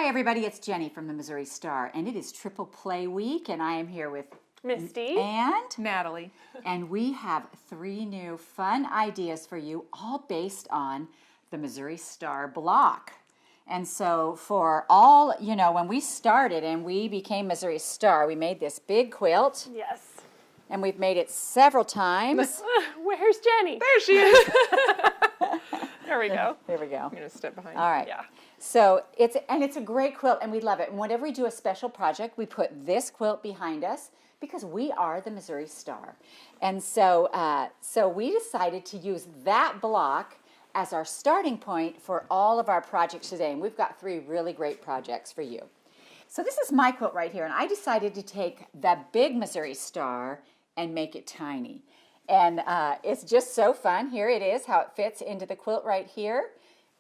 everybody, it's Jenny from the Missouri Star, and it is Triple Play Week, and I am here with Misty and Natalie. And we have 3 new fun ideas for you, all based on the Missouri Star block. And so for all, you know, when we started and we became Missouri Star, we made this big quilt. Yes. And we've made it several times. Where's Jenny? There she is. There we go. There we go. I'm going to step behind. All right. Yeah. So it's a great quilt, and we love it. And whenever we do a special project, we put this quilt behind us because we are the Missouri Star. And so, so we decided to use that block as our starting point for all of our projects today. And we've got 3 really great projects for you. So this is my quilt right here, and I decided to take the big Missouri Star and make it tiny. And it's just so fun. Here it is, how it fits into the quilt right here.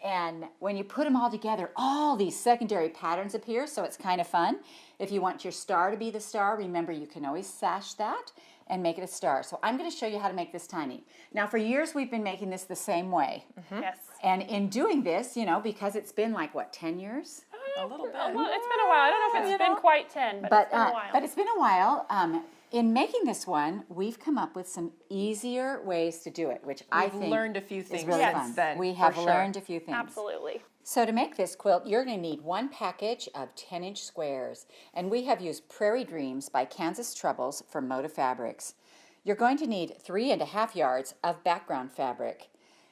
And when you put them all together, all these secondary patterns appear, so it's kind of fun. If you want your star to be the star, remember you can always sash that and make it a star. So I'm going to show you how to make this tiny. Now for years we've been making this the same way. Mm-hmm. Yes. And in doing this, you know, because it's been like, what, 10 years? A little bit. It's been a while. I don't know if it's been quite 10, but it's been a while. But it's been a while. In making this one, we've come up with some easier ways to do it, which I think learned a few things really since fun. then. We have for learned sure. a few things. Absolutely. So to make this quilt, you're going to need 1 package of 10-inch squares, and we have used Prairie Dreams by Kansas Troubles for Moda Fabrics. You're going to need 3.5 yards of background fabric.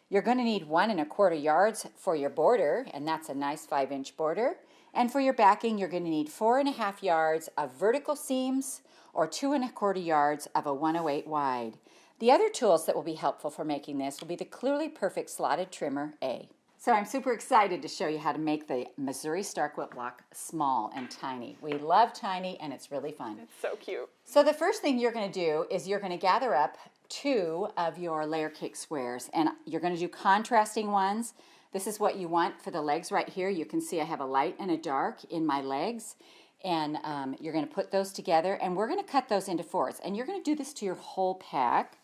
You're going to need 1 1/4 yards for your border, and that's a nice 5-inch border. And for your backing, you're going to need 4.5 yards of vertical seams or 2 1/4 yards of a 108 wide. The other tools that will be helpful for making this will be the Clearly Perfect Slotted Trimmer A. So I'm super excited to show you how to make the Missouri Star quilt block small and tiny. We love tiny, and it's really fun. It's so cute. So the first thing you're going to do is you're going to gather up 2 of your layer cake squares, and you're going to do contrasting ones. This is what you want for the legs right here. You can see I have a light and a dark in my legs, and you're going to put those together, and we're going to cut those into 4s, and you're going to do this to your whole pack.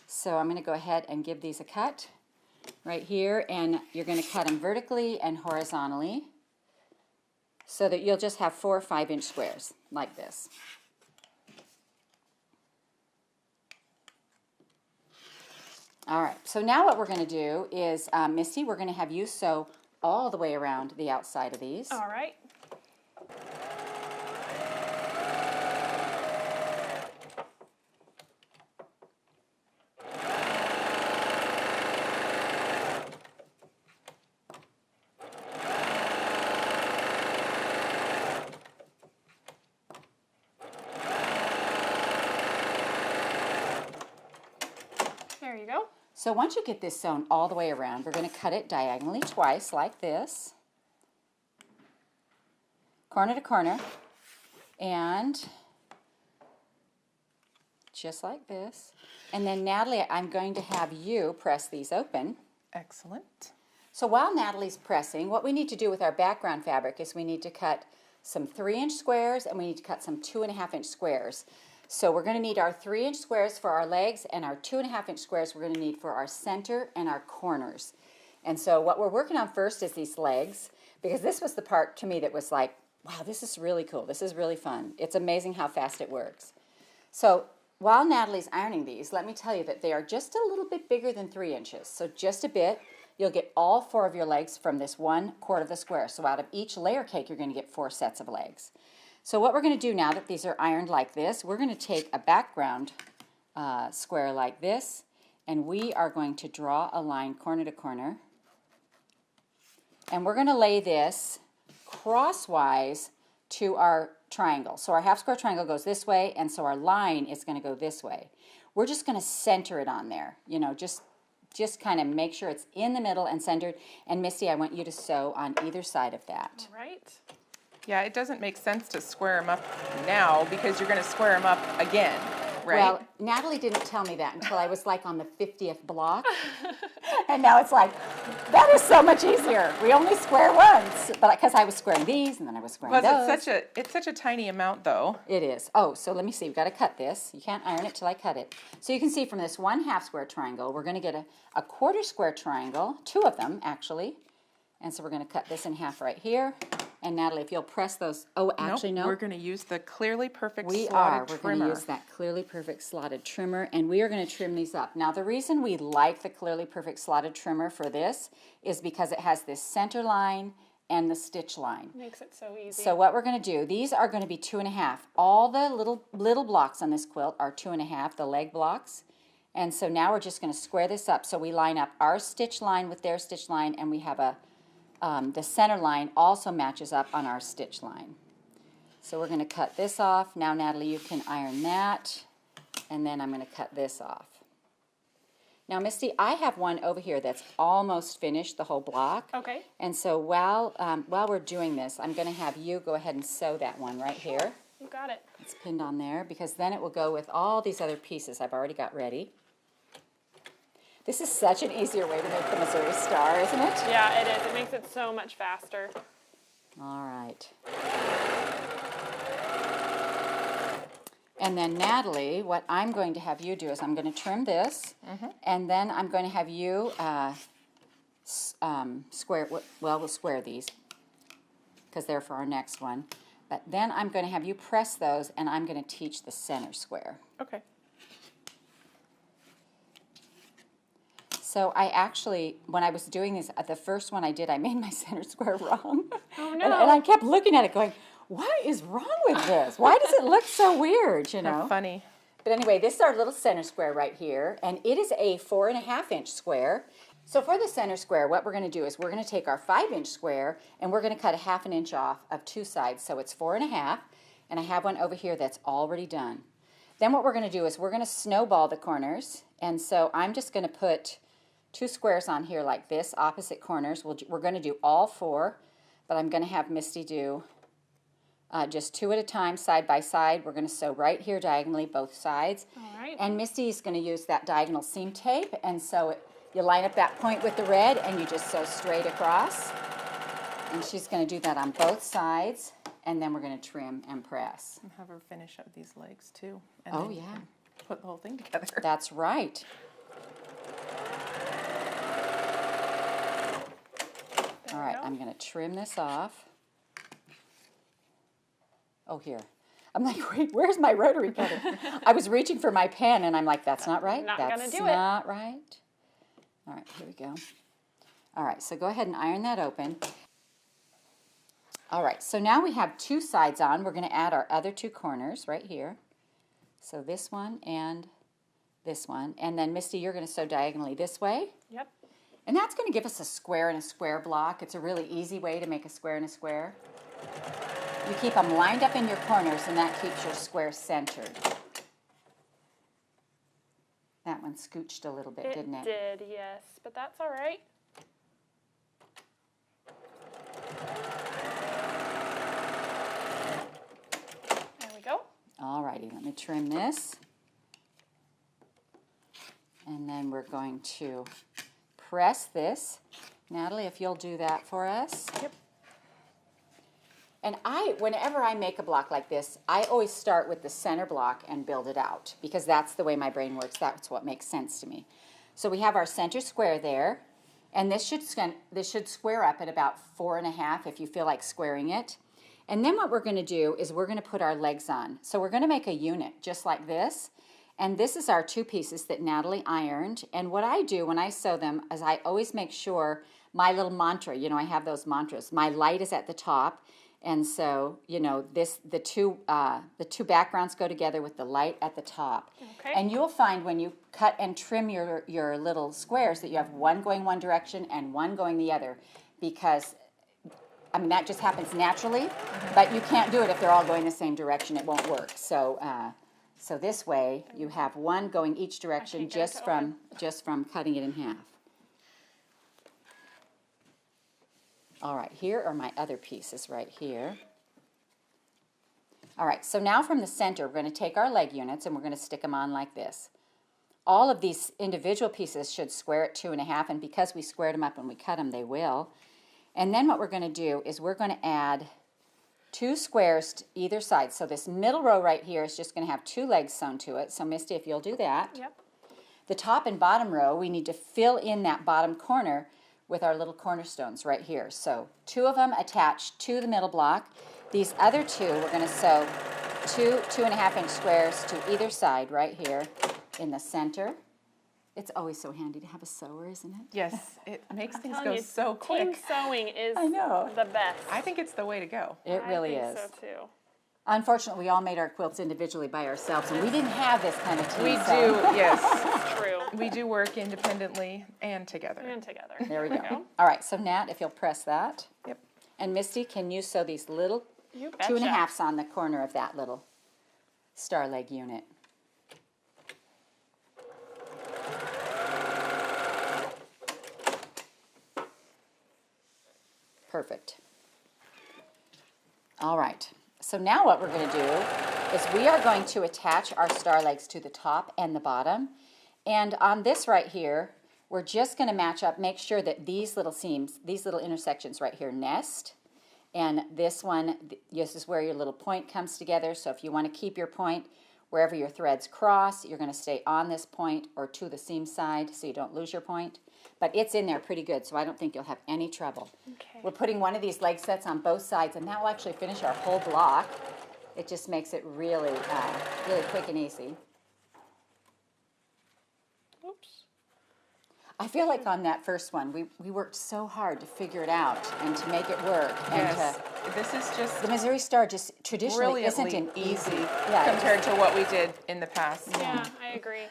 So I'm going to go ahead and give these a cut right here, and you're going to cut them vertically and horizontally so that you'll just have 4 5-inch squares like this. All right, so now what we're going to do is, Misty, we're going to have you sew all the way around the outside of these. All right. There you go. So once you get this sewn all the way around, we're going to cut it diagonally twice like this, corner to corner, and just like this. And then Natalie, I'm going to have you press these open. Excellent. So while Natalie's pressing, what we need to do with our background fabric is we need to cut some 3-inch squares, and we need to cut some 2.5-inch squares. So we're going to need our 3-inch squares for our legs, and our 2.5-inch squares we're going to need for our center and our corners. And so what we're working on first is these legs, because this was the part to me that was like, wow, this is really cool. This is really fun. It's amazing how fast it works. So while Natalie's ironing these, let me tell you that they are just a little bit bigger than 3 inches. So just a bit. You'll get all 4 of your legs from this 1/4 of the square. So out of each layer cake, you're going to get 4 sets of legs. So what we're going to do now that these are ironed like this, we're going to take a background square like this, and we are going to draw a line corner to corner. And we're going to lay this crosswise to our triangle. So our half square triangle goes this way, and so our line is going to go this way. We're just going to center it on there, you know, just kind of make sure it's in the middle and centered. And Misty, I want you to sew on either side of that. All right. Yeah, it doesn't make sense to square them up now because you're going to square them up again, right? Well, Natalie didn't tell me that until I was like on the 50th block. And now it's like, that is so much easier. We only square once. But because I was squaring these and then I was squaring those. It's such a tiny amount though. It is. Oh, so let me see. We've got to cut this. You can't iron it till I cut it. So you can see from this 1/2 square triangle, we're going to get a 1/4 square triangle, 2 of them actually. And so we're going to cut this in half right here. And Natalie, if you'll press those, actually no. We're going to use the Clearly Perfect We're slotted going to trimmer. use that Clearly Perfect slotted trimmer, and we are going to trim these up. Now, the reason we like the Clearly Perfect slotted trimmer for this is because it has this center line and the stitch line. Makes it so easy. So what we're going to do, these are going to be 2.5. All the little blocks on this quilt are 2.5, the leg blocks. And so now we're just going to square this up. So we line up our stitch line with their stitch line, and we have the center line also matches up on our stitch line. So we're going to cut this off. Now, Natalie, you can iron that, and then I'm going to cut this off. Now, Misty, I have one over here that's almost finished, the whole block. Okay. And so while we're doing this, I'm going to have you go ahead and sew that one right here. You got it. It's pinned on there because then it will go with all these other pieces I've already got ready. This is such an easier way to make the Missouri Star, isn't it? Yeah, it is. It makes it so much faster. All right. And then, Natalie, what I'm going to have you do is I'm going to trim this, and then I'm going to have you square, well, we'll square these because they're for our next one. But then I'm going to have you press those, and I'm going to teach the center square. Okay. So I actually, when I was doing this, the first one I did, I made my center square wrong. Oh, no. And I kept looking at it going, what is wrong with this? Why does it look so weird, you know? They're funny. But anyway, this is our little center square right here, and it is a 4.5-inch square. So for the center square, what we're going to do is we're going to take our 5-inch square, and we're going to cut 1/2 inch off of two sides. So it's 4.5, and I have one over here that's already done. Then what we're going to do is we're going to snowball the corners, and so I'm just going to put 2 squares on here like this, opposite corners. We're going to do all 4, but I'm going to have Misty do just 2 at a time, side by side. We're going to sew right here diagonally, both sides. All right. And Misty is going to use that diagonal seam tape, and so you line up that point with the red, and you just sew straight across. And she's going to do that on both sides, and then we're going to trim and press. And have her finish up these legs too. And Oh, then you yeah. can put the whole thing together. That's right. All right, I'm going to trim this off. Oh, here. I'm like, wait, where's my rotary cutter? I was reaching for my pen, and I'm like, that's not right. Not gonna do it. That's not right. All right, here we go. All right, so go ahead and iron that open. All right, so now we have 2 sides on. We're going to add our other 2 corners right here. So this one and this one. And then, Misty, you're going to sew diagonally this way. Yep. And that's going to give us a square and a square block. It's a really easy way to make a square and a square. You keep them lined up in your corners, and that keeps your square centered. That one scooched a little bit, didn't it? It did, yes, but that's all right. There we go. All righty, let me trim this. And then we're going to press this. Natalie, if you'll do that for us. Yep. And whenever I make a block like this, I always start with the center block and build it out because that's the way my brain works. That's what makes sense to me. So we have our center square there, and this should square up at about 4.5 if you feel like squaring it. And then what we're going to do is we're going to put our legs on. So we're going to make a unit just like this. And this is our 2 pieces that Natalie ironed. And what I do when I sew them is I always make sure my little mantra, you know, I have those mantras. My light is at the top. And so, you know, the two backgrounds go together with the light at the top. Okay. And you'll find when you cut and trim your little squares that you have one going one direction and one going the other, because, I mean, that just happens naturally, but you can't do it if they're all going the same direction. It won't work. So, so this way you have one going each direction just from cutting it in half. All right, here are my other pieces right here. All right, so now from the center, we're going to take our leg units and we're going to stick them on like this. All of these individual pieces should square at 2.5, and because we squared them up when we cut them, they will. And then what we're going to do is we're going to add 2 squares to either side. So this middle row right here is just going to have 2 legs sewn to it. So Misty, if you'll do that. Yep. The top and bottom row, we need to fill in that bottom corner with our little cornerstones right here. So 2 of them attached to the middle block. These other 2, we're going to sew 2.5 inch squares to either side right here in the center. It's always so handy to have a sewer, isn't it? Yes, it makes things go so quick. Team sewing is I know. the best. I think it's the way to go. It really is. I think so too. Unfortunately, we all made our quilts individually by ourselves, and we didn't have this kind of team. We do, so. yes. True. We do work independently and together. And together. There we go. All right, so Nat, if you'll press that. Yep. And Misty, can you sew these little You betcha. 2.5s on the corner of that little star leg unit? Perfect. All right, so now what we're going to do is we are going to attach our star legs to the top and the bottom. And on this right here, we're just going to match up, make sure that these little seams, these little intersections right here nest. And this one, this is where your little point comes together. So if you want to keep your point wherever your threads cross, you're going to stay on this point or to the seam side so you don't lose your point. But it's in there pretty good, so I don't think you'll have any trouble. Okay. We're putting one of these leg sets on both sides, and that will actually finish our whole block. It just makes it really, really quick and easy. Oops. I feel like on that first one, we worked so hard to figure it out and to make it work. Yes. And This is just the Missouri Star just traditionally isn't brilliantly an easy yeah, compared to what we did in the past. Yeah, I agree.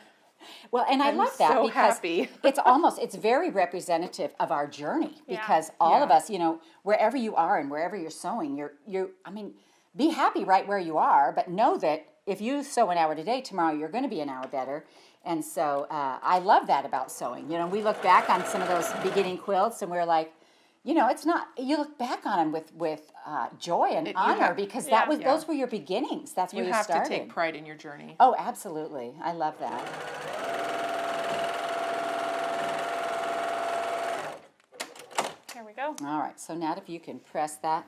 Well, and I I'm love that so because happy. it's very representative of our journey because all of us, you know, wherever you are and wherever you're sewing, I mean, be happy right where you are, but know that if you sew an hour today, tomorrow you're going to be an hour better. And so I love that about sewing. You know, we look back on some of those beginning quilts and we're like, you know, it's not, you look back on them with joy and honor because those were your beginnings. That's where you started. You have to take pride in your journey. Oh, absolutely. I love that. There we go. All right, so Nat, if you can press that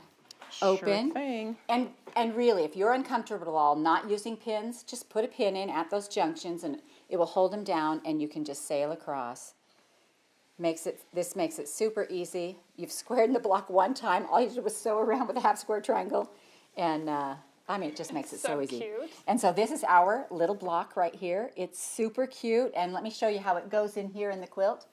open. Sure thing. And really, if you're uncomfortable at all not using pins, just put a pin in at those junctions and it will hold them down and you can just sail across. This makes it super easy. You've squared in the block one time. All you did was sew around with a half square triangle. And I mean, it just makes it so easy. Cute. And so this is our little block right here. It's super cute. And let me show you how it goes in here in the quilt.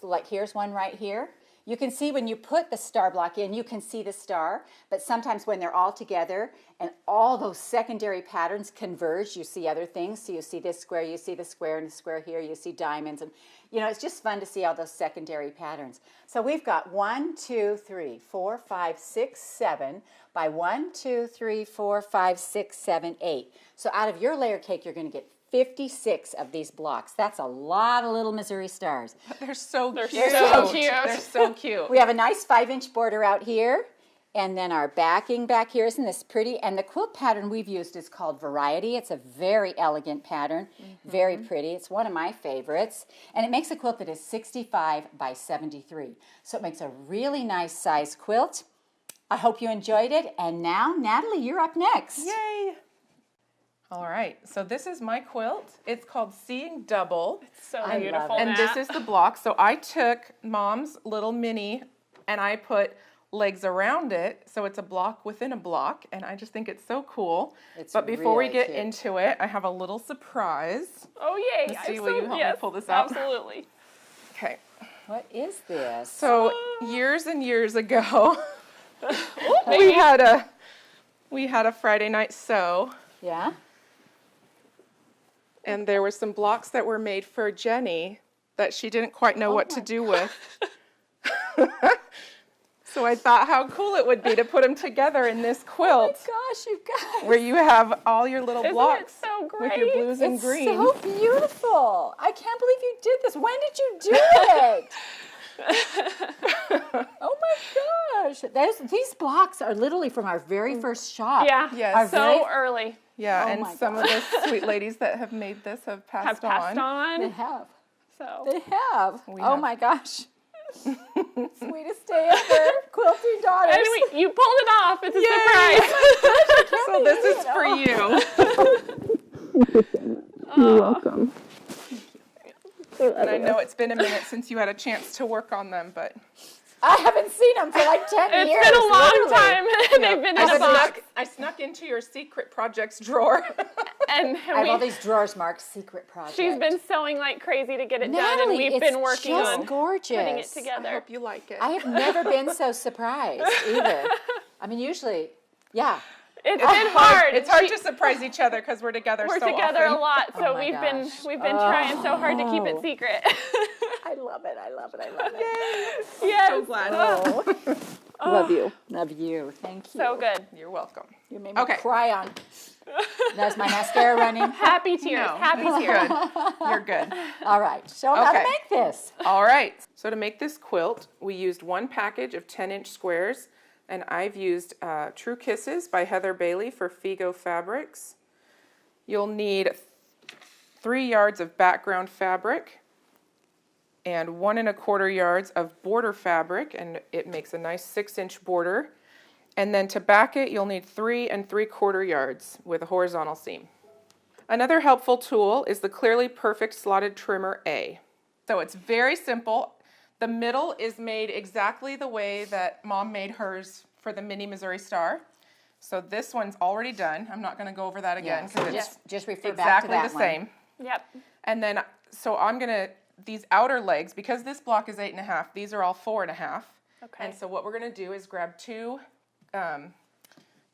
So like here's one right here. You can see when you put the star block in, you can see the star, but sometimes when they're all together and all those secondary patterns converge, you see other things. So you see this square, you see the square and the square here, you see diamonds, and you know, it's just fun to see all those secondary patterns. So we've got 1, 2, 3, 4, 5, 6, 7 by 1, 2, 3, 4, 5, 6, 7, 8. So out of your layer cake, you're going to get 56 of these blocks. That's a lot of little Missouri stars. They're so cute. so cute. They're so cute. We have a nice 5-inch border out here, and then our backing back here. Isn't this pretty? And the quilt pattern we've used is called Variety. It's a very elegant pattern, very pretty. It's one of my favorites, and it makes a quilt that is 65 by 73. So it makes a really nice size quilt. I hope you enjoyed it, and now, Natalie, you're up next. Yay! All right, so this is my quilt. It's called Seeing Double. So beautiful. And this is the block. So I took Mom's little mini and I put legs around it. So it's a block within a block. And I just think it's so cool. But before we get into it, I have a little surprise. Oh, yay. Misty, will you help me pull this out? Absolutely. Okay. What is this? So years and years ago, we had a Friday night sew. Yeah? And there were some blocks that were made for Jenny that she didn't quite know what to do with. So I thought how cool it would be to put them together in this quilt. Oh my gosh, you guys. Where you have all your little blocks so with your blues and It's greens. so beautiful. I can't believe you did this. When did you do it? Oh my gosh. These blocks are literally from our very first shop. Yeah, Yes. so early. Yeah, Oh and my some of the sweet ladies that have made this have passed on. They have. So They have. We Oh have. my gosh. Sweetest day ever. Quilting daughters. anyway, you pulled it off. It's a surprise. So this is for you. You're welcome. And I know it's been a minute since you had a chance to work on them, but I haven't seen them for like 10 years. It's been a long literally. time. They've been in a box. I snuck into your secret projects drawer. And I have all these drawers marked secret project. she's been sewing like crazy to get it done, and Natalie, we've been working just on gorgeous. putting it I together. hope you like it. I have never been so surprised either. I mean, usually, yeah. It's been hard. It's hard to surprise each other because we're together We're so together often. a lot, so Oh my gosh. we've been trying so hard to keep it secret. I love it. I love it. I love it. Yes. So glad. Love you. Love you. Thank you. So good. You're welcome. You made me Okay. cry on. That's my mascara running. Happy tears. No, Happy that's tears. good. You're good. All right. Show them how to Okay. make this. All right. So to make this quilt, we used one package of 10-inch squares, and I've used True Kisses by Heather Bailey for FIGO Fabrics. You'll need 3 yards of background fabric and 1 1/4 yards of border fabric, and it makes a nice 6-inch border. And then to back it, you'll need 3 3/4 yards with a horizontal seam. Another helpful tool is the Clearly Perfect Slotted Trimmer A. So it's very simple. The middle is made exactly the way that Mom made hers for the mini Missouri Star. So this one's already done. I'm not going to go over that again Yeah, so because it's just refer back to exactly that the one. same. Yep. And then, so I'm going to, these outer legs, because this block is 8.5, these are all 4.5. Okay. And so what we're going to do is grab two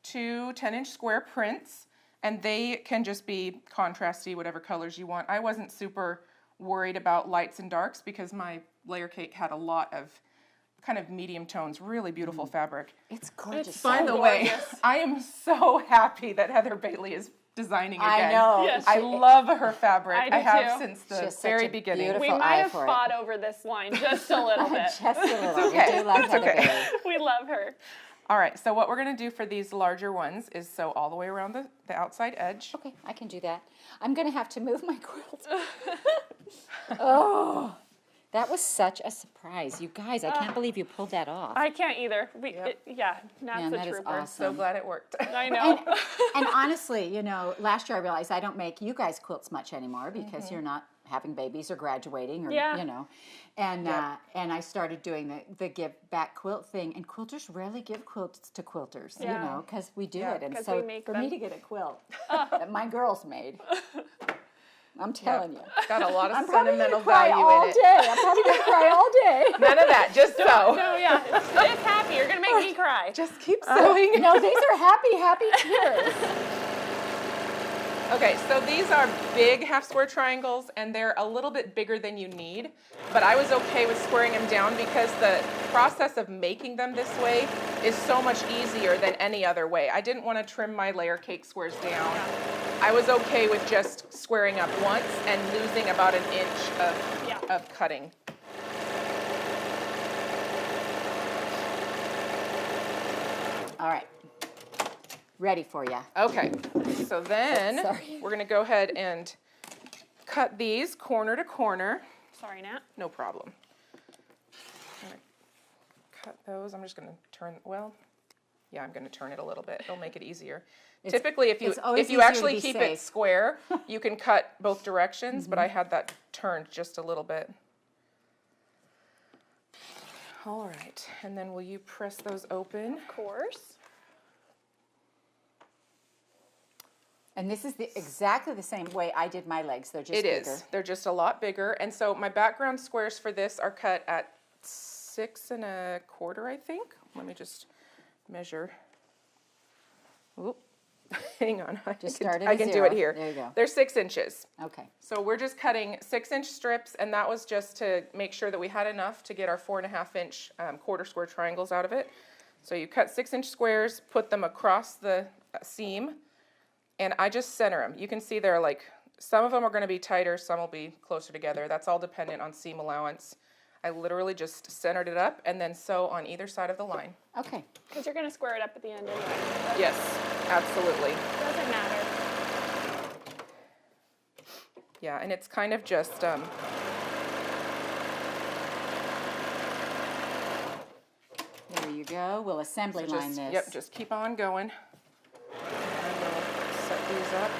10-inch square prints, and they can just be contrasty, whatever colors you want. I wasn't super worried about lights and darks because my layer cake had a lot of kind of medium tones, really beautiful fabric. It's gorgeous. It's By so the way, gorgeous. I am so happy that Heather Bailey is designing again. I know. Yes. I love her fabric. I do have too. since She the has such very a beginning. beautiful We might eye have for it. fought over this line just a little bit. Just a little. okay. We do love It's Heather okay. Bailey. We love her. All right, so what we're going to do for these larger ones is sew all the way around the outside edge. Okay, I can do that. I'm going to have to move my quilt. Oh, that was such a surprise. You guys, I can't believe you pulled that off. I can't either. Yeah, Nat's Man, a that is trooper. awesome. So glad it worked. I know. And honestly, you know, last year I realized I don't make you guys quilts much anymore because you're not having babies or graduating or, Yeah. you know. And and I started doing the give back quilt thing. And quilters rarely give quilts to quilters, you Yeah. know, because we do Yeah, it. And 'cause so we make for them. me to get a quilt that my girls made, I'm telling you. Got a lot of I'm probably sentimental gonna cry value all in it. day. I'm probably going to cry all day. None of that, just sew. No, yeah. It's happy. You're going to make me cry. Just keep sewing. No, these are happy tears. Okay, so these are big half square triangles, and they're a little bit bigger than you need, but I was okay with squaring them down because the process of making them this way is so much easier than any other way. I didn't want to trim my layer cake squares down. I was okay with just squaring up once and losing about an inch of cutting. All right. Ready for you. Okay, so then Sorry. we're gonna go ahead and cut these corner to corner. Sorry, Nat. No problem. I'm gonna cut those. I'm just gonna turn, well, yeah, I'm gonna turn it a little bit. It'll make it easier. Typically, if it's always you easier to actually be keep safe. it square, you can cut both directions, but I had that turned just a little bit. All right, and then will you press those open? Of course. And this is exactly the same way I did my legs. They're just It bigger. is. They're just a lot bigger. And so my background squares for this are cut at 6 1/4, I think. Let me just measure. Oop. Hang on. I start at I a can do zero. it here. There you go. They're 6 inches. Okay. So we're just cutting 6-inch strips, and that was just to make sure that we had enough to get our 4.5-inch quarter square triangles out of it. So you cut 6-inch squares, put them across the seam, and I just center them. You can see they're like, some of them are going to be tighter, some will be closer together. That's all dependent on seam allowance. I literally just centered it up and then sew on either side of the line. Okay. Because you're going to square it up at the end anyway. Yes, absolutely. Doesn't matter. Yeah, and it's kind of just, There you go. We'll assembly line just, this. yep, just keep on going. And we'll set these up.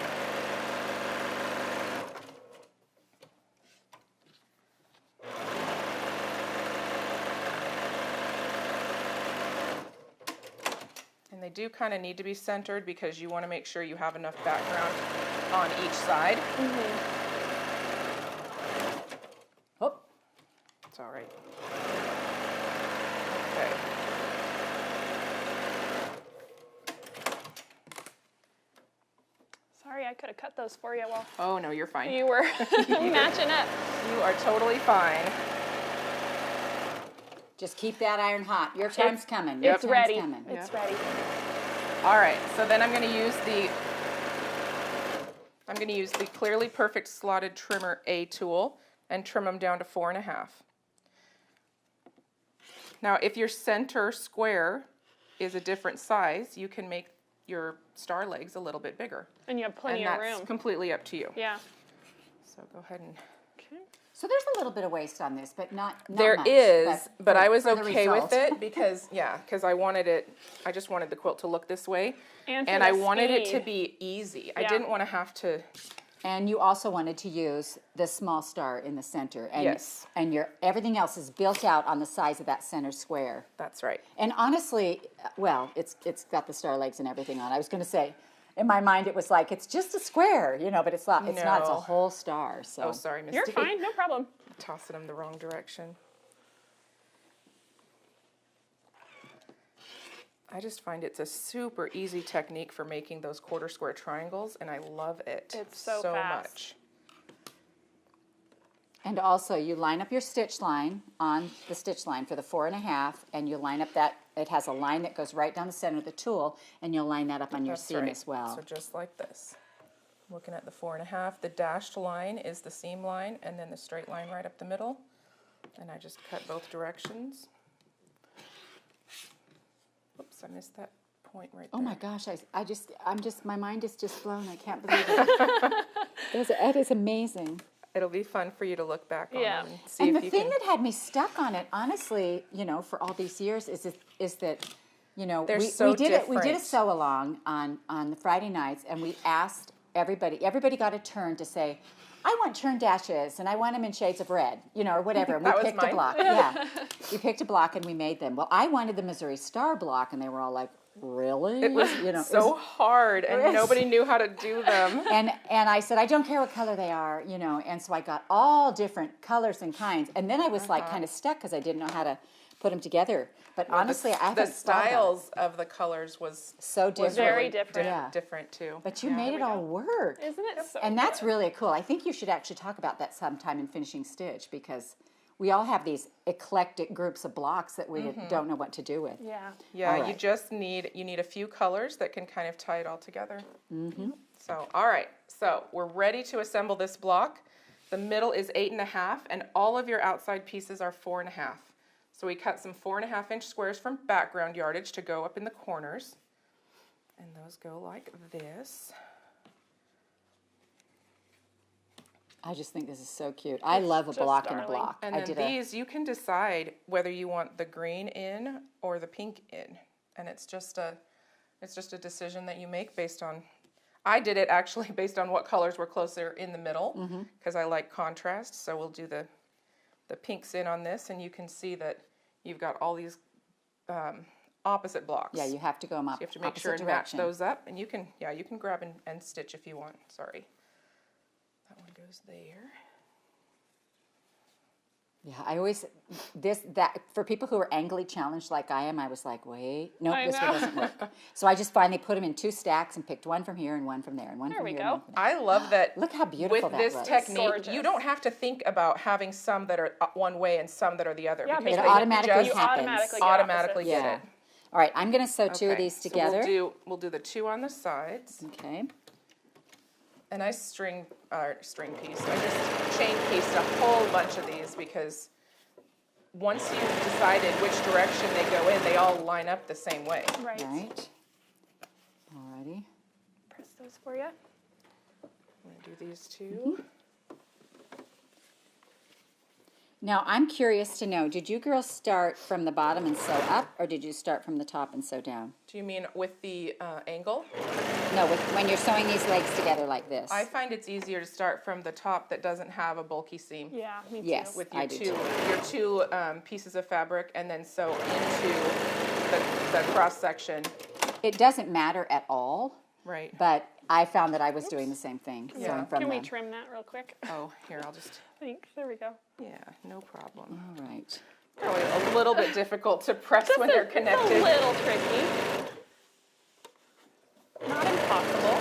they do kind of need to be centered because you want to make sure you have enough background on each side. Oh, it's all right. Okay. Sorry, I could have cut those for you while Oh, no, you're fine. you were matching up. You are totally fine. just keep that iron hot. Your time's coming. Yep. It's Your time's ready. coming. It's ready. All right, so then I'm going to use the Clearly Perfect Slotted Trimmer A tool and trim them down to 4.5. Now, if your center square is a different size, you can make your star legs a little bit bigger. And you have plenty And of that's room. completely up to you. Yeah. So go ahead and... Okay. So there's a little bit of waste on this, but not There much, is, but for- I was for the okay with result. it because, I just wanted the quilt to look this way. And for And the I wanted it to speed. be easy. I Yeah. didn't want to have to... And you also wanted to use the small star in the center. And, Yes. And everything else is built out on the size of that center square. That's right. And honestly, well, it's got the star legs and everything on. I was going to say, in my mind, it was like, it's just a square, but it's not. It's not. It's a No. whole star. So. Oh, sorry, Misty. You're fine, no problem. Tossing them the wrong direction. I just find it's a super easy technique for making those quarter square triangles, and I love it It's so fast. much. And also, you line up your stitch line on the stitch line for the 4.5, and you line up that. It has a line that goes right down the center of the tool, and you'll line that up on your That's seam right. as well. So just like this. Looking at the 4.5, the dashed line is the seam line, and then the straight line right up the middle. And I just cut both directions. Oops, I missed that point right there. Oh my gosh, my mind is just blown. I can't believe it. It is amazing. It'll be fun for you to look back on Yeah. them and see And if the you thing can... that had me stuck on it, honestly, for all these years, is that, They're we so did it. We did a different. sew along on the Friday nights, and we asked everybody. Everybody got a turn to say, "I want turn dashes, and I want them in shades of red," or whatever. And we That was picked a mine. block. Yeah, we picked a block and we made them. Well, I wanted the Missouri Star block, and they were all like, "Really?" It was so hard, and Yes. nobody knew how to do them. And I said, I don't care what color they are, and so I got all different colors and kinds. And then I was like kind of stuck because I didn't know how to put them together. But honestly, I haven't the thought about it. styles of the colors was So different. Very different. Yeah. different too. But you made it all work. Isn't it so And that's good? really cool. I think you should actually talk about that sometime in Finishing Stitch, because we all have these eclectic groups of blocks that we don't know what to do with. Yeah. Yeah, All you right. just need a few colors that can kind of tie it all together. Mm-hmm. So, all right, so we're ready to assemble this block. The middle is 8.5, and all of your outside pieces are 4.5. So we cut some 4.5-inch squares from background yardage to go up in the corners, and those go like this. I just think this is so cute. I love a just block in a darling. block. And I then did these, you can decide whether you want the green in or the pink in, and it's just a decision that you make based on. I did it actually based on what colors were closer in the middle, because I like contrast. So we'll do the pinks in on this, and you can see that you've got all these opposite blocks. Yeah, you have to go them up. So you have to make sure and direction. match those up, and you can grab and stitch if you want. Sorry, that one goes there. Yeah, I always for people who are angly challenged like I am, I was like, wait, no, I this one know. doesn't work. So I just finally put them in 2 stacks and picked one from here and one from there and one There from we here. go. And one from there. I love that. Look how beautiful with that this looks. technique, Gorgeous. you don't have to think about having some that are one way and some that are the other. Yeah, because It they automatically just happens. automatically get Yeah. get it. All right, I'm going to sew 2 of Okay, these so together. we'll do the 2 on the sides, Okay. and I string piece. I just chain pieced a whole bunch of these because once you've decided which direction they go in, they all line up the same way. Right. Right. Alrighty. Press those for you. I'm going to do these 2. Now, I'm curious to know, did you girls start from the bottom and sew up, or did you start from the top and sew down? Do you mean with the angle? No, when you're sewing these legs together like this. I find it's easier to start from the top that doesn't have a bulky seam. Yeah, me too. Yes. With I your do two pieces of fabric, and then sew into the cross section it doesn't matter at all. Right. But I found that I was doing the same thing. Yeah. Sewing from Can we them. trim that real quick? Oh, here, I'll just. Thanks. There we go. Yeah, no problem. All right. Probably a little bit difficult to press when they're connected. It's a little tricky. Not impossible.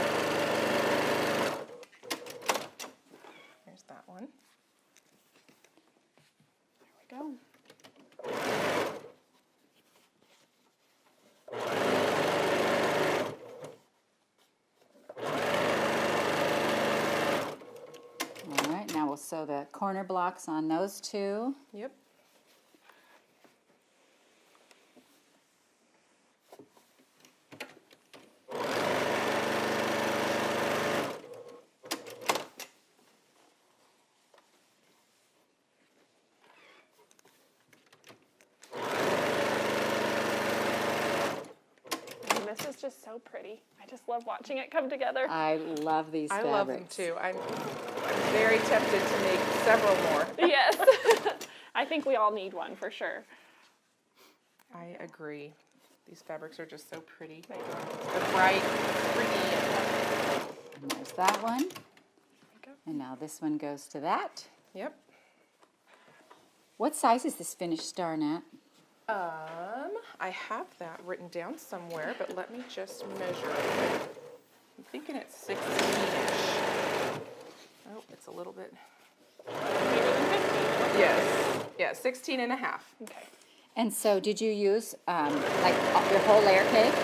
Here's that one. There we go. All right, now we'll sew the corner blocks on those two. Yep. This is just so pretty. I just love watching it come together. I love these I fabrics. love them too. I'm very tempted to make several more. Yes. I think we all need one for sure. I agree. These fabrics are just so pretty. The bright, pretty. And there's that one. And now this one goes to that. Yep. What size is this finished star, Nat? I have that written down somewhere, but let me just measure it. I'm thinking it's 16-ish. Oh, it's a little bit. Bigger than 50. Yes. Yeah, 16 and a half. Okay. And so did you use like your whole layer cake?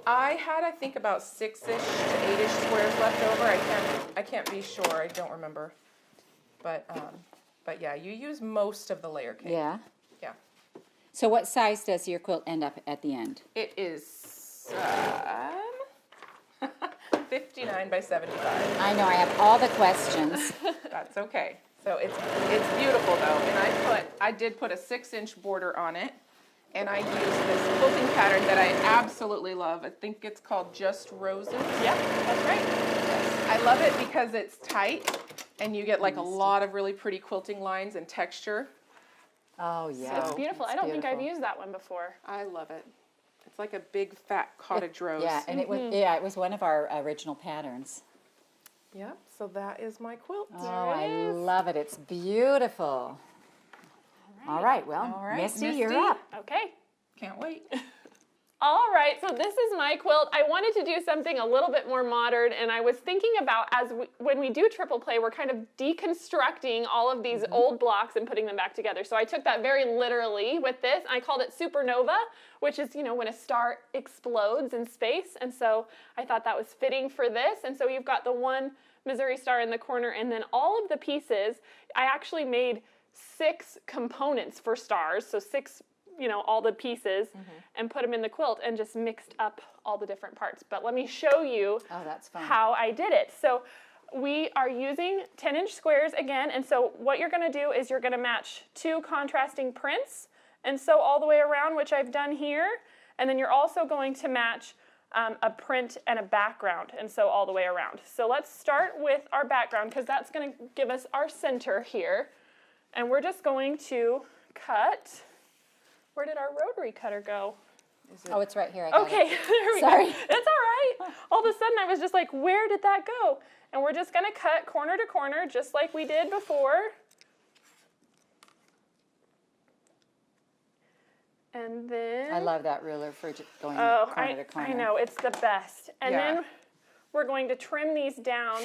I had, I think, about 6-ish to 8-ish squares left over. I can't be sure. I don't remember. But yeah, you use most of the layer cake. Yeah. Yeah. So what size does your quilt end up at the end? It is 59 by 75. I know I have all the questions. That's okay. So it's beautiful though, and I did put a 6-inch border on it, and I used this quilting pattern that I absolutely love. I think it's called Just Roses. Yeah, that's right. Yes. I love it because it's tight, and you get like a lot of really pretty quilting lines and texture. Oh yeah. It's beautiful. I don't think I've used that one before. I love it. It's like a big fat cottage rose. Yeah, and it was one of our original patterns. Yep. So that is my quilt. Oh, I love it. It's beautiful. All right. Well, Misty, you're up. Okay. Can't wait. All right, so this is my quilt. I wanted to do something a little bit more modern, and I was thinking about when we do triple play, we're kind of deconstructing all of these old blocks and putting them back together. So I took that very literally with this. I called it Supernova, which is, when a star explodes in space. And so I thought that was fitting for this. And so you've got the one Missouri star in the corner, and then all of the pieces, I actually made 6 components for stars, so 6 all the pieces, and put them in the quilt and just mixed up all the different parts. But let me show you how I did it. So we are using 10-inch squares again, and so what you're going to do is you're going to match 2 contrasting prints and sew all the way around, which I've done here, and then you're also going to match a print and a background and sew all the way around. So let's start with our background, because that's going to give us our center here, and we're just going to cut. Where did our rotary cutter go? Oh, it's right here. I got okay, it. there we Sorry. go. It's all right. All of a sudden, I was just like, where did that go? And we're just going to cut corner to corner, just like we did before. And then... I love that ruler for going corner to corner. I know, it's the best. And then we're going to trim these down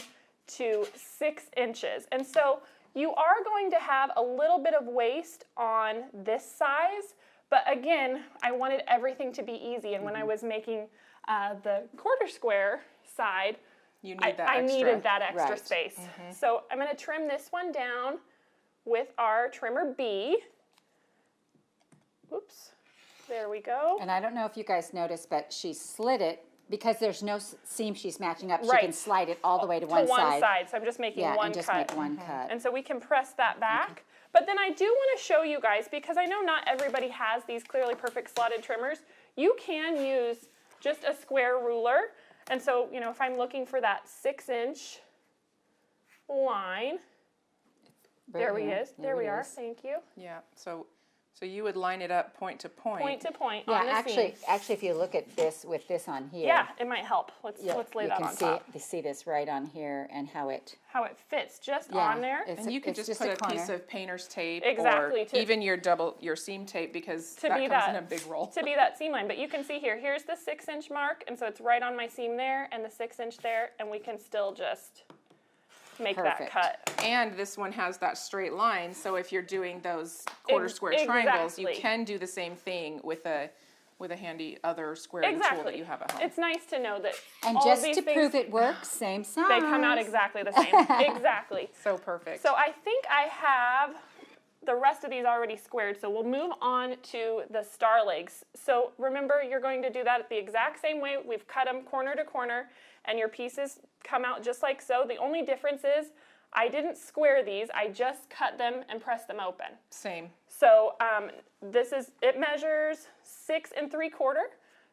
to 6 inches. And so you are going to have a little bit of waste on this size, but again, I wanted everything to be easy, and when I was making the quarter square side, I needed that extra space. So I'm going to trim this one down with our trimmer B. Oops, there we go. And I don't know if you guys noticed, but she slid it because there's no seam she's matching up. She can slide it all the way to one side. So I'm just making one and just cut. make one cut. And so we can press that back. But then I do want to show you guys, because I know not everybody has these clearly perfect slotted trimmers, you can use just a square ruler. And so, if I'm looking for that 6-inch line, there we are. Thank you. Yeah, so So you would line it up point to point. Point to point Yeah, on the seam. actually, if you look at this with this on here. Yeah, it might help. Let's lay that on top. You see this right on here and how it fits just on there. And you could just put a piece of painter's tape Exactly, or even your seam tape, because that comes in a big roll. To be that seam line. But you can see here's the 6-inch mark, and so it's right on my seam there and the 6-inch there, and we can still just make that cut. And this one has that straight line, so if you're doing those quarter square triangles, you can do the same thing with a handy other squaring tool that you have at home. It's nice to know that and all just these to things, prove it works, same size. they come out exactly the same. Exactly. So perfect. So I think I have the rest of these already squared, so we'll move on to the star legs. So remember, you're going to do that the exact same way. We've cut them corner to corner, and your pieces come out just like so. The only difference is I didn't square these, I just cut them and pressed them open. Same. So it measures 6 3/4.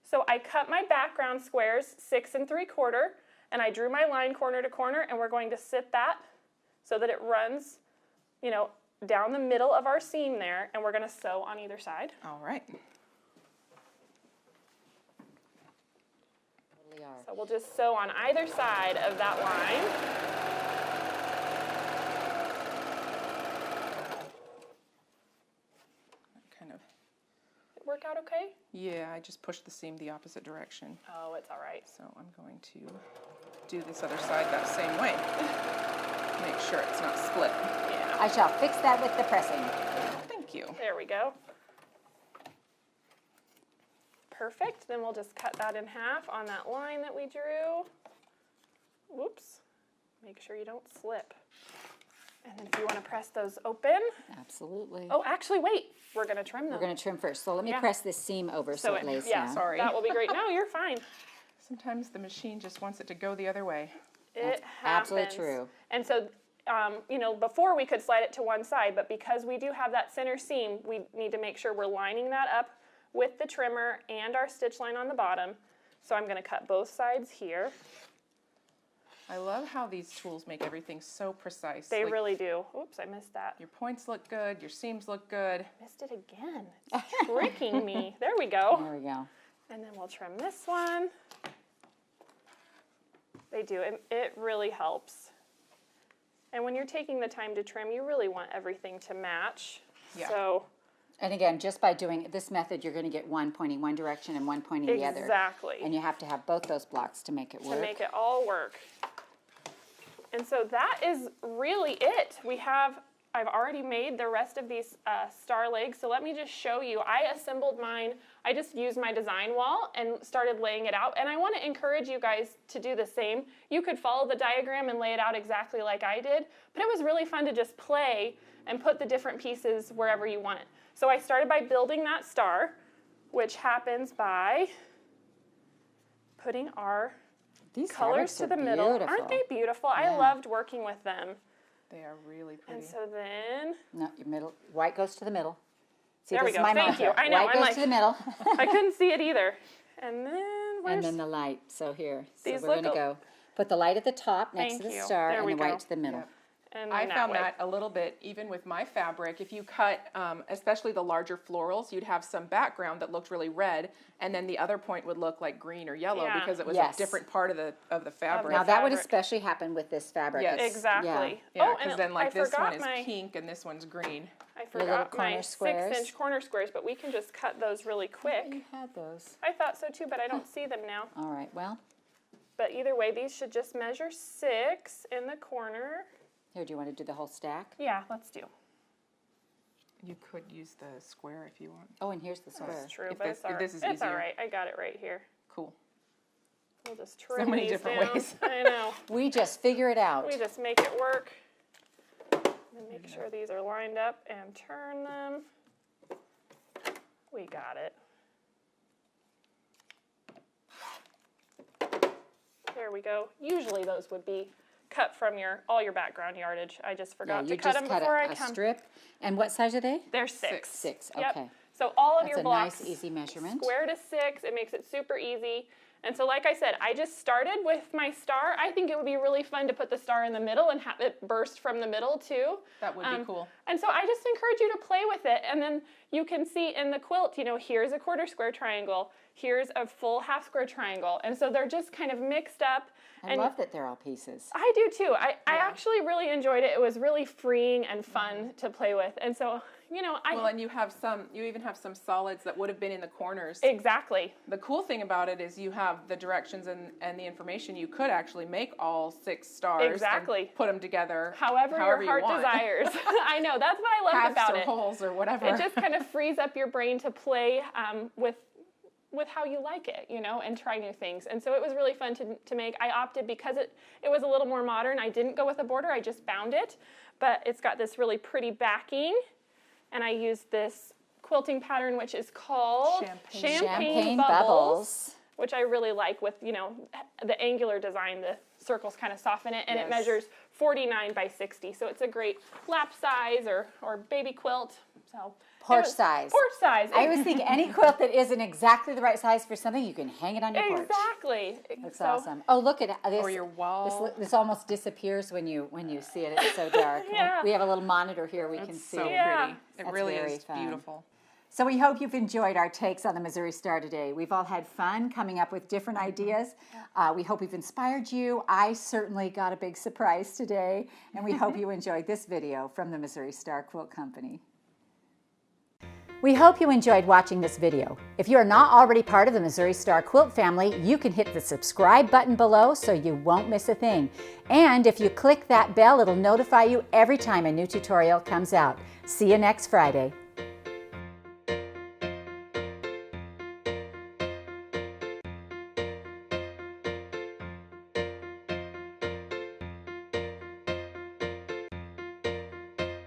So I cut my background squares 6 3/4, and I drew my line corner to corner, and we're going to sit that so that it runs, down the middle of our seam there, and we're going to sew on either side. All right. So we'll just sew on either side of that line. Kind of. Did it work out okay? Yeah, I just pushed the seam the opposite direction. Oh, it's all right. So I'm going to do this other side that same way. Make sure it's not split. Yeah. I shall fix that with the pressing. Thank you. There we go. Perfect. Then we'll just cut that in half on that line that we drew. Whoops. Make sure you don't slip. And then if you want to press those open. Absolutely. Oh, actually, wait. We're going to trim them. We're going to trim first. So let me press this seam over so it lays down. Sorry. That will be great. No, you're fine. Sometimes the machine just wants it to go the other way. It happens. Absolutely true. And so, before we could slide it to one side, but because we do have that center seam, we need to make sure we're lining that up with the trimmer and our stitch line on the bottom. So I'm going to cut both sides here. I love how these tools make everything so precise. They really do. Oops, I missed that. Your points look good, your seams look good. Missed it again. It's tricking me. There we go. There we go. And then we'll trim this one. They do. It really helps. And when you're taking the time to trim, you really want everything to match. Yeah. So. And again, just by doing this method, you're going to get one pointing one direction and one pointing the other. Exactly. And you have to have both those blocks to make it work. To make it all work. And so that is really it. I've already made the rest of these star legs, so let me just show you. I assembled mine. I just used my design wall and started laying it out, and I want to encourage you guys to do the same. You could follow the diagram and lay it out exactly like I did, but it was really fun to just play and put the different pieces wherever you want it. So I started by building that star, which happens by putting our colors to the middle. Beautiful. Aren't they beautiful? Yeah. I loved working with them. They are really pretty. And so then... No, your middle. White goes to the middle. See, there we this go. is my Thank mantra. you. I know. White I'm goes to the middle. I couldn't see it either. And then And then the light. So here. So These we're going to look go. Put the light at the top next Thank to the you. star There and we the go. white to the middle. Yep. And I found way. that a little bit, even with my fabric, if you cut, especially the larger florals, you'd have some background that looked really red, and then the other point would look like green or yellow Yeah. because it was Yes. a different part of the fabric. Now that would fabric. especially happen with this fabric. Yes. It's- Exactly. Yeah, oh, because and then like I this one forgot is pink and this one's green. I little forgot corner my squares. 6-inch corner squares, but we can just cut those really quick. You had those. I thought so too, but I don't see them now. All right. Well, But either way, these should just measure 6 in the corner. here, do you want to do the whole stack? Yeah, let's do. You could use the square if you want. Oh, and here's the square. That's true, If but this- it's all if right. this is It's all easier. right. I got it right here. Cool. We'll just trim many these different down. ways. I know. We just figure it out. We just make it work. And make sure these are lined up and turn them. We got it. There we go. Usually those would be cut from all your background yardage. I just Yeah, forgot you to cut just them cut before a I come. strip. And what size are they? They're 6. 6. Yep. Okay. So all of That's your a blocks, nice, easy measurement. square to 6. It makes it super easy. And so like I said, I just started with my star. I think it would be really fun to put the star in the middle and have it burst from the middle too. That would be cool. And so I just encourage you to play with it. And then you can see in the quilt, you know, here's a quarter square triangle, here's a full half square triangle. And so they're just kind of mixed up. I love that they're all pieces. I do too. I actually really enjoyed it. It was really freeing and fun to play with. And so, you know, well, and you even have some solids that would have been in the corners. Exactly. The cool thing about it is you have the directions and the information. You could actually make all 6 stars. Exactly. And put them together. However your heart desires. I know, that's what I loved about it. Holes or whatever. It just kind of frees up your brain to play with how you like it, you know, and try new things. And so it was really fun to make. I opted, because it was a little more modern, I didn't go with a border, I just bound it. But it's got this really pretty backing. And I used this quilting pattern, which is called Champagne Bubbles, which I really like with, you know, the angular design. The circles kind of soften it, and it measures 49 by 60. So it's a great lap size or baby quilt. So porch size. Porch size. I always think any quilt that isn't exactly the right size for something, you can hang it on your porch. Exactly. That's awesome. Oh, look at this. Or your wall. This almost disappears when you see it. It's so dark. Yeah. We have a little monitor here we can see. So pretty. It That's really very is fun. beautiful. So we hope you've enjoyed our takes on the Missouri Star today. We've all had fun coming up with different ideas. We hope we've inspired you. I certainly got a big surprise today, and we hope you enjoyed this video from the Missouri Star Quilt Company. We hope you enjoyed watching this video. If you are not already part of the Missouri Star Quilt family, you can hit the subscribe button below so you won't miss a thing. And if you click that bell, it'll notify you every time a new tutorial comes out. See you next Friday.